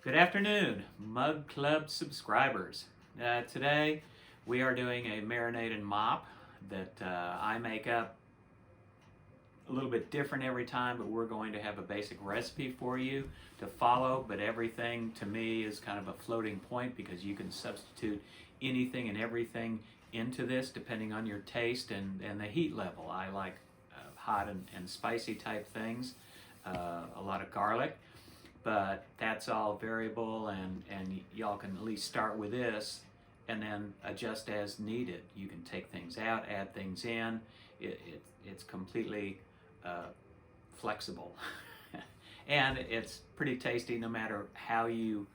Good afternoon, Mug Club subscribers. Today we are doing a marinade and mop that I make up a little bit different every time, but we're going to have a basic recipe for you to follow, but everything to me is kind of a floating point because you can substitute anything and everything into this depending on your taste and the heat level. I like hot and spicy type things, a lot of garlic. But that's all variable, and y'all can at least start with this and then adjust as needed. You can take things out, add things in. It's completely flexible. And it's pretty tasty no matter how you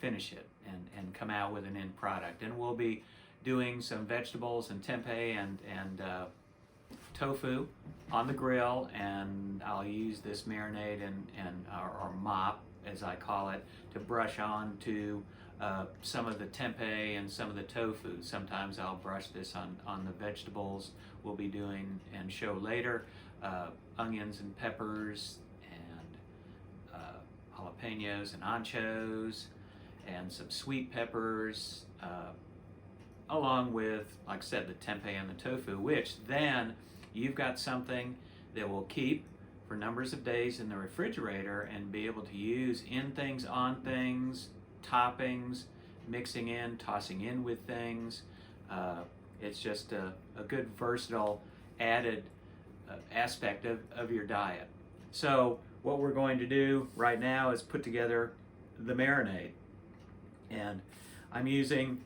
finish it and come out with an end product. And we'll be doing some vegetables and tempeh and tofu on the grill, and I'll use this marinade or mop, as I call it, to brush on to some of the tempeh and some of the tofu. Sometimes I'll brush this on the vegetables we'll be doing and show later, onions and peppers and jalapenos and anchos and some sweet peppers, along with, like I said, the tempeh and the tofu, which then you've got something that will keep for numbers of days in the refrigerator and be able to use in things, on things, toppings, mixing in, tossing in with things. It's just a good versatile added aspect of your diet. So what we're going to do right now is put together the marinade. And I'm using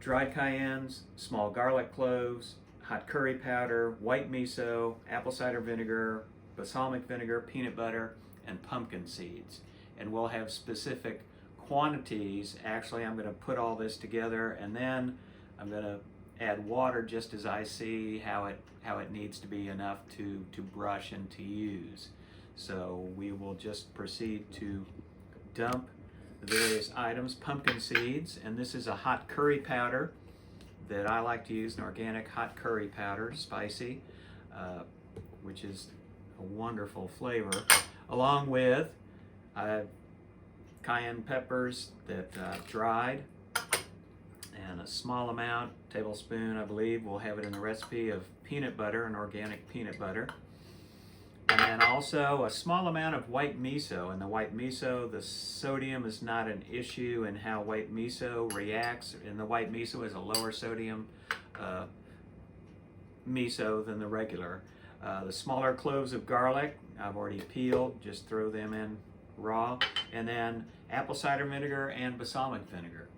dried cayennes, small garlic cloves, hot curry powder, white miso, apple cider vinegar, balsamic vinegar, peanut butter, and pumpkin seeds. And we'll have specific quantities. Actually, I'm going to put all this together, and then I'm going to add water just as I see how it needs to be enough to brush and to use. So we will just proceed to dump the various items. Pumpkin seeds, and this is a hot curry powder that I like to use, an organic hot curry powder, spicy, which is a wonderful flavor, along with cayenne peppers that I've dried, and a small amount, tablespoon I believe, we'll have it in the recipe, of peanut butter, an organic peanut butter. And then also a small amount of white miso. And the white miso, the sodium is not an issue in how white miso reacts. And the white miso is a lower sodium miso than the regular. The smaller cloves of garlic, I've already peeled, just throw them in raw. And then apple cider vinegar and balsamic vinegar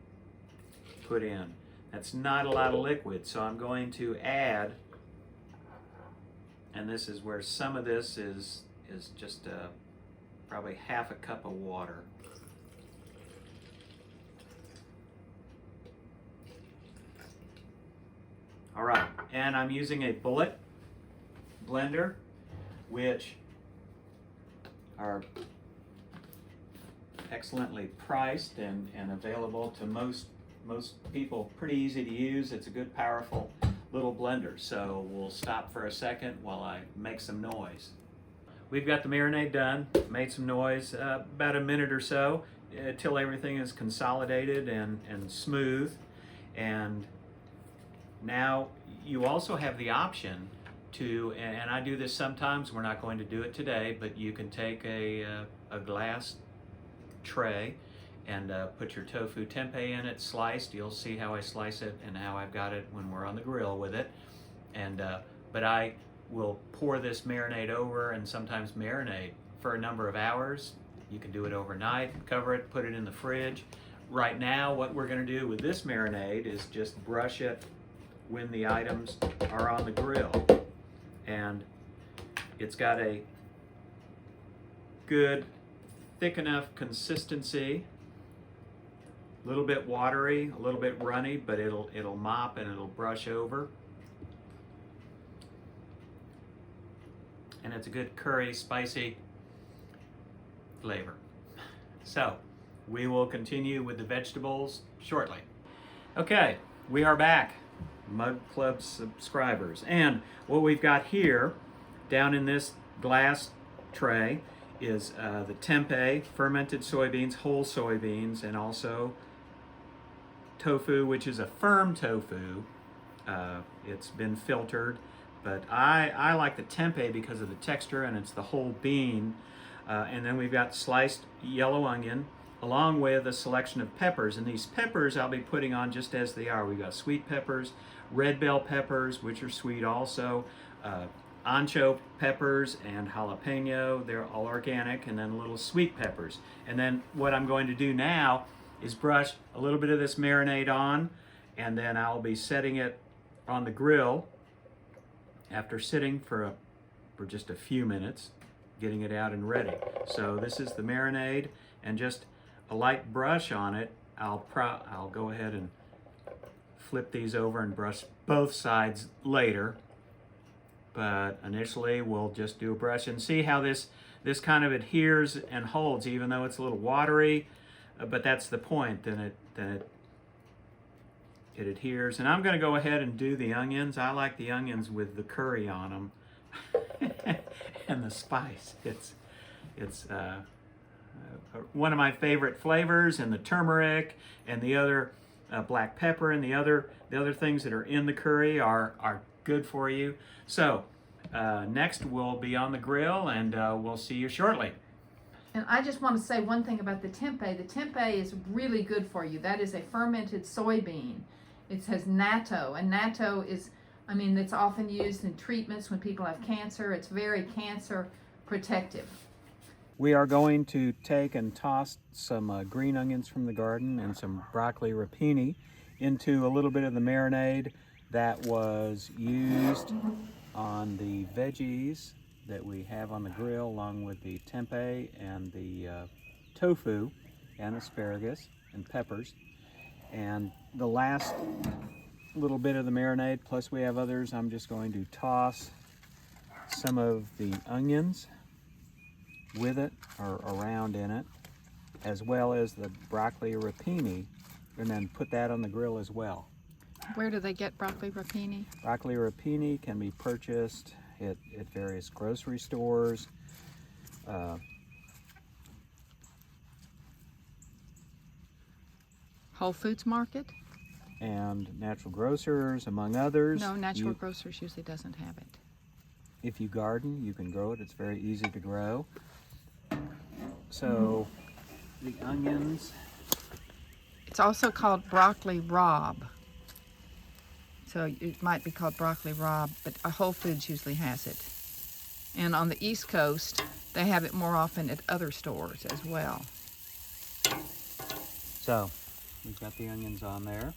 put in. That's not a lot of liquid, so I'm going to add, and this is where some of this is just probably half a cup of water. All right, and I'm using a bullet blender, which are excellently priced and available to most people, pretty easy to use. It's a good, powerful little blender. So we'll stop for a second while I make some noise. We've got the marinade done, made some noise, about a minute or so till everything is consolidated and smooth. And now you also have the option to, and I do this sometimes, we're not going to do it today, but you can take a glass tray and put your tofu tempeh in it, sliced. You'll see how I slice it and how I've got it when we're on the grill with it. And but I will pour this marinade over and sometimes marinate for a number of hours. You can do it overnight, cover it, put it in the fridge. Right now, what we're going to do with this marinade is just brush it when the items are on the grill. And it's got a good, thick enough consistency. A little bit watery, a little bit runny, but it'll mop and it'll brush over. And it's a good curry, spicy flavor. So we will continue with the vegetables shortly. Okay, we are back, Mug Club subscribers. And what we've got here, down in this glass tray, is the tempeh, fermented soybeans, whole soybeans, and also tofu, which is a firm tofu. It's been filtered, but I like the tempeh because of the texture, and it's the whole bean. And then we've got sliced yellow onion, along with a selection of peppers. And these peppers I'll be putting on just as they are. We've got sweet peppers, red bell peppers, which are sweet also, ancho peppers, and jalapeno. They're all organic, and then little sweet peppers. And then what I'm going to do now is brush a little bit of this marinade on, and then I'll be setting it on the grill after sitting for just a few minutes, getting it out and ready. So this is the marinade, and just a light brush on it. I'll go ahead and flip these over and brush both sides later, but initially we'll just do a brush and see how this kind of adheres and holds, even though it's a little watery. But that's the point. Then it adheres. And I'm going to go ahead and do the onions. I like the onions with the curry on them and the spice. It's one of my favorite flavors, and the turmeric and the other black pepper and the other things that are in the curry are good for you. So next we'll be on the grill, and we'll see you shortly. And I just want to say one thing about the tempeh. The tempeh is really good for you. That is a fermented soybean. It has natto, and natto is, it's often used in treatments when people have cancer. It's very cancer protective. We are going to take and toss some green onions from the garden and some broccoli rapini into a little bit of the marinade that was used on the veggies that we have on the grill, along with the tempeh and the tofu and asparagus and peppers. And the last little bit of the marinade, plus we have others, I'm just going to toss some of the onions with it or around in it, as well as the broccoli rapini, and then put that on the grill as well. Where do they get broccoli rapini? Broccoli rapini can be purchased at various grocery stores. Whole Foods Market? And Natural Grocers, among others. No, Natural Grocers usually doesn't have it. If you garden, you can grow it. It's very easy to grow. So the onions. It's also called broccoli rabe. So it might be called broccoli rabe, but Whole Foods usually has it. And on the East Coast, they have it more often at other stores as well. So we've got the onions on there,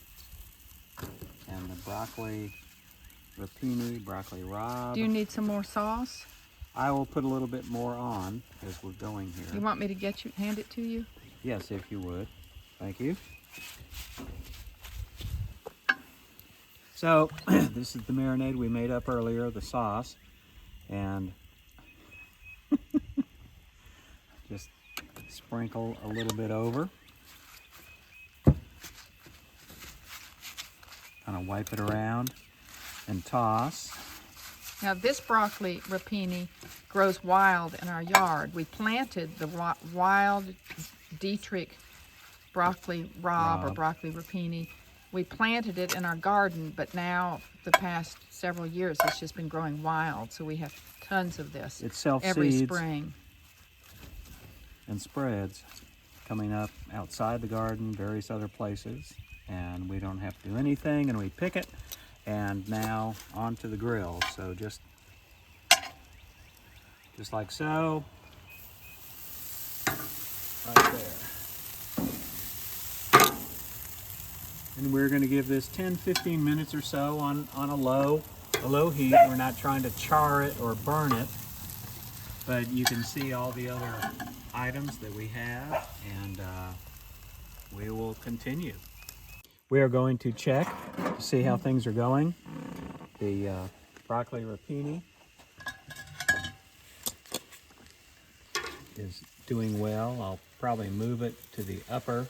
and the broccoli rapini, broccoli rabe. Do you need some more sauce? I will put a little bit more on as we're going here. You want me to hand it to you? Yes, if you would. Thank you. So this is the marinade we made up earlier, the sauce, and just sprinkle a little bit over. Kind of wipe it around and toss. Now this broccoli rapini grows wild in our yard. We planted the wild Dietrich broccoli rabe or broccoli rapini. We planted it in our garden, but now the past several years it's just been growing wild, so we have tons of this. It self-seeds every spring and spreads, coming up outside the garden, various other places, and we don't have to do anything, and we pick it, and now onto the grill. So just like so, right there. And we're going to give this 10-15 minutes or so on a low heat. We're not trying to char it or burn it, but you can see all the other items that we have, and we will continue. We are going to check to see how things are going. The broccoli rapini is doing well. I'll probably move it to the upper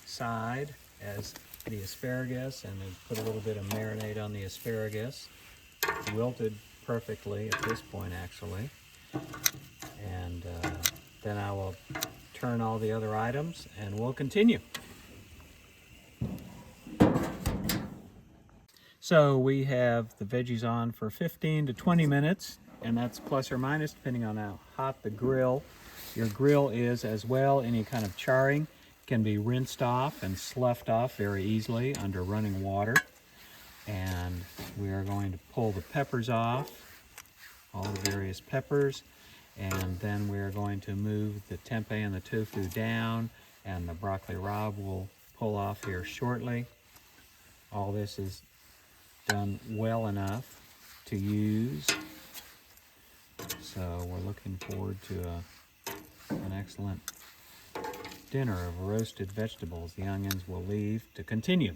side as the asparagus, and then put a little bit of marinade on the asparagus. It's wilted perfectly at this point, actually. And then I will turn all the other items and we'll continue. So we have the veggies on for 15 to 20 minutes, and that's plus or minus depending on how hot the grill. Your grill is as well. Any kind of charring can be rinsed off and sloughed off very easily under running water. And we are going to pull the peppers off, all the various peppers, and then we're going to move the tempeh and the tofu down, and the broccoli rabe will pull off here shortly. All this is done well enough to use, so we're looking forward to an excellent dinner of roasted vegetables. The onions will leave to continue.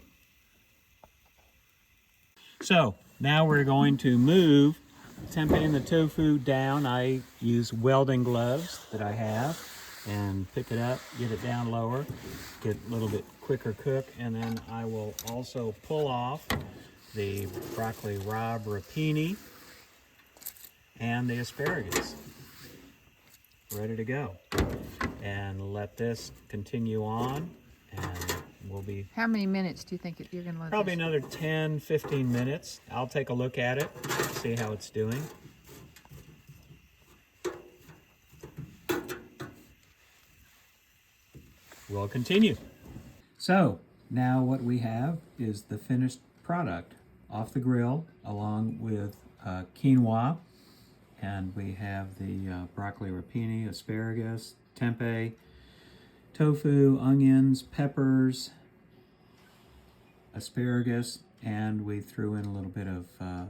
So now we're going to move the tempeh and the tofu down. I use welding gloves that I have, and pick it up, get it down lower, get a little bit quicker cook, and then I will also pull off the broccoli rabe rapini and the asparagus. Ready to go. And let this continue on, and we'll be... How many minutes do you think you're going to let Probably this? another 10, 15 minutes. I'll take a look at it, see how it's doing. We'll continue. So, now what we have is the finished product off the grill, along with quinoa, and we have the broccoli rapini, asparagus, tempeh, tofu, onions, peppers, asparagus, and we threw in a little bit of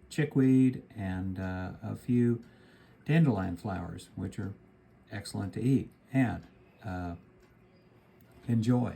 chickweed and a few dandelion flowers, which are excellent to eat. And enjoy.